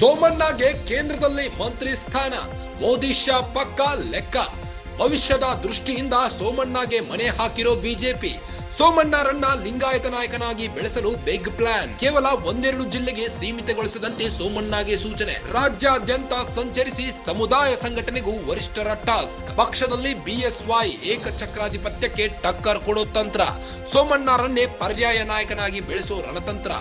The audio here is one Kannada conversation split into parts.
ಸೋಮಣ್ಣಗೆ ಕೇಂದ್ರದಲ್ಲಿ ಮಂತ್ರಿ ಸ್ಥಾನ, ಮೋದಿ ಶಾ ಪಕ್ಕಾ ಲೆಕ್ಕ. ಭವಿಷ್ಯದ ದೃಷ್ಟಿಯಿಂದ ಸೋಮಣ್ಣಗೆ ಮಣೆ ಹಾಕಿರೋ ಬಿಜೆಪಿ. ಸೋಮಣ್ಣರನ್ನ ಲಿಂಗಾಯತ ನಾಯಕನಾಗಿ ಬೆಳೆಸಲು ಬಿಗ್ ಪ್ಲಾನ್. ಕೇವಲ ಒಂದೆರಡು ಜಿಲ್ಲೆಗೆ ಸೀಮಿತಗೊಳಿಸದಂತೆ ಸೋಮಣ್ಣಗೆ ಸೂಚನೆ. ರಾಜ್ಯಾದ್ಯಂತ ಸಂಚರಿಸಿ ಸಮುದಾಯ ಸಂಘಟನೆಗೂ ವರಿಷ್ಠರ ಟಾಸ್ಕ್. ಪಕ್ಷದಲ್ಲಿ ಬಿಎಸ್ವೈ ಏಕಚಕ್ರಾಧಿಪತ್ಯಕ್ಕೆ ಟಕ್ಕರ್ ಕೊಡೋ ತಂತ್ರ. ಸೋಮಣ್ಣರನ್ನೇ ಪರ್ಯಾಯ ನಾಯಕನಾಗಿ ಬೆಳೆಸೋ ರಣತಂತ್ರ.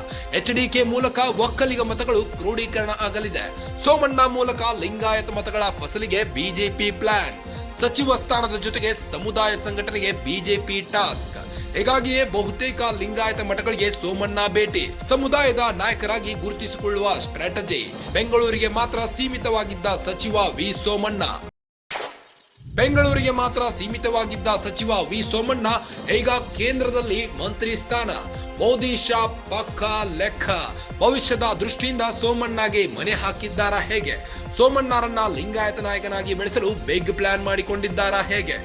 ಎಚ್ಡಿಕೆ ಮೂಲಕ ಒಕ್ಕಲಿಗ ಮತಗಳು ಕ್ರೋಢೀಕರಣ ಆಗಲಿದೆ. ಸೋಮಣ್ಣ ಮೂಲಕ ಲಿಂಗಾಯತ ಮತಗಳ ಫಸಲಿಗೆ ಬಿಜೆಪಿ ಪ್ಲಾನ್. ಸಚಿವ ಸ್ಥಾನದ ಜೊತೆಗೆ ಸಮುದಾಯ ಸಂಘಟನೆಗೆ ಬಿಜೆಪಿ ಟಾಸ್ಕ್. ಹೀಗಾಗಿಯೇ ಬಹುತೇಕ ಲಿಂಗಾಯತ ಮಠಗಳಿಗೆ ಸೋಮಣ್ಣ ಭೇಟಿ. ಸಮುದಾಯದ ನಾಯಕರಾಗಿ ಗುರುತಿಸಿಕೊಳ್ಳುವ ಸ್ಟ್ರಾಟಜಿ. ಬೆಂಗಳೂರಿಗೆ ಮಾತ್ರ ಸೀಮಿತವಾಗಿದ್ದ ಸಚಿವ ವಿ ಸೋಮಣ್ಣ. ಬೆಂಗಳೂರಿಗೆ ಮಾತ್ರ ಸೀಮಿತವಾಗಿದ್ದ ಸಚಿವ ವಿ ಸೋಮಣ್ಣ ಈಗ ಕೇಂದ್ರದಲ್ಲಿ ಮಂತ್ರಿ ಸ್ಥಾನ. ಮೋದಿ ಶಾ ಪಕ್ಕಾ ಲೆಕ್ಕ. ಭವಿಷ್ಯದ ದೃಷ್ಟಿಯಿಂದ ಸೋಮಣ್ಣಗೆ ಮನೆ ಹಾಕಿದ್ದಾರಾ ಹೇಗೆ? ಸೋಮಣ್ಣರನ್ನ ಲಿಂಗಾಯತ ನಾಯಕನಾಗಿ ಬೆಳೆಸಲು ಬಿಗ್ ಪ್ಲಾನ್ ಮಾಡಿಕೊಂಡಿದ್ದಾರಾ ಹೇಗೆ?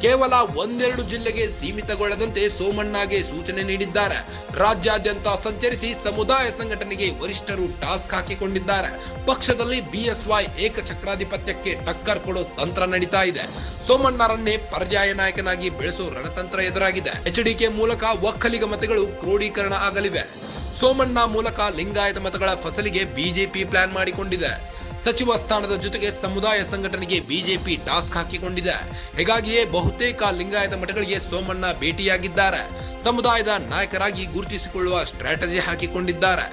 ಕೇವಲ ಒಂದೆರಡು ಜಿಲ್ಲೆಗೆ ಸೀಮಿತಗೊಳ್ಳದಂತೆ ಸೋಮಣ್ಣಗೆ ಸೂಚನೆ ನೀಡಿದ್ದಾರೆ. ರಾಜ್ಯಾದ್ಯಂತ ಸಂಚರಿಸಿ ಸಮುದಾಯ ಸಂಘಟನೆಗೆ ವರಿಷ್ಠರು ಟಾಸ್ಕ್ ಹಾಕಿಕೊಂಡಿದ್ದಾರೆ. ಪಕ್ಷದಲ್ಲಿ ಬಿಎಸ್ವೈ ಏಕಚಕ್ರಾಧಿಪತ್ಯಕ್ಕೆ ಟಕ್ಕರ್ ಕೊಡೋ ತಂತ್ರ ನಡೀತಾ ಇದೆ. ಸೋಮಣ್ಣರನ್ನೇ ಪರ್ಯಾಯ ನಾಯಕನಾಗಿ ಬೆಳೆಸೋ ರಣತಂತ್ರ ಎದುರಾಗಿದೆ. ಎಚ್ಡಿಕೆ ಮೂಲಕ ಒಕ್ಕಲಿಗ ಮತಗಳು ಕ್ರೋಢೀಕರಣ ಆಗಲಿವೆ. ಸೋಮಣ್ಣ ಮೂಲಕ ಲಿಂಗಾಯತ ಮತಗಳ ಫಸಲಿಗೆ ಬಿಜೆಪಿ ಪ್ಲಾನ್ ಮಾಡಿಕೊಂಡಿದೆ. ಸಚಿವ ಸ್ಥಾನದ ಜೊತೆಗೆ ಸಮುದಾಯ ಸಂಘಟನೆಗೆ ಬಿಜೆಪಿ ಟಾಸ್ಕ್ ಹಾಕಿಕೊಂಡಿದೆ. ಹೀಗಾಗಿಯೇ ಬಹುತೇಕ ಲಿಂಗಾಯತ ಮಠಗಳಿಗೆ ಸೋಮಣ್ಣ ಭೇಟಿಯಾಗಿದ್ದಾರೆ. ಸಮುದಾಯದ ನಾಯಕರಾಗಿ ಗುರುತಿಸಿಕೊಳ್ಳುವ ಸ್ಟ್ರಾಟಜಿ ಹಾಕಿಕೊಂಡಿದ್ದಾರೆ.